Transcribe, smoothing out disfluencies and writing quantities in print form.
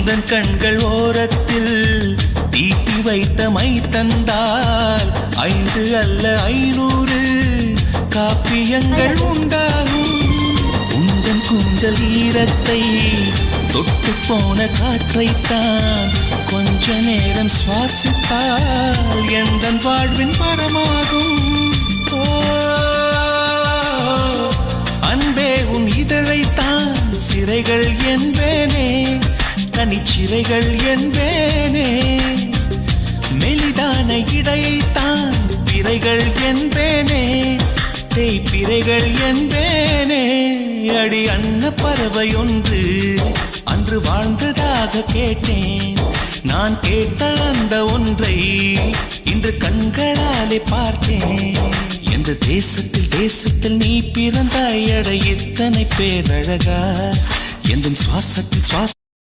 உந்தன் கண்கள் ஓரத்தில் தீட்டி வைத்த மை தந்தால் 5 அல்ல 500 காப்பியங்கள் உண்டாகும். உந்தன் கூந்தல் ஈரத்தை தொட்டு போன காற்றைத்தான் கொஞ்ச நேரம் சுவாசித்தால் எந்தன் வாழ்வின் மரமாகும். அன்பே உன் இதழைத்தான் சிறைகள் என்பேனே, தனிச்சிறைகள் என்பேனே. மெலிதான இடையைத்தான் பிறைகள் என்பேனே, தேய்பிறைகள் என்பேனே. அடி அன்ன பறவை ஒன்று அன்று வாழ்ந்ததாக கேட்டேன். நான் கேட்ட அந்த ஒன்றை இன்று கண்களாலே பார்த்தேன். எந்த தேசத்தில் நீ பிறந்தாய், அட இத்தனை பேரழகா. எந்த சுவாசத்தில் சுவாச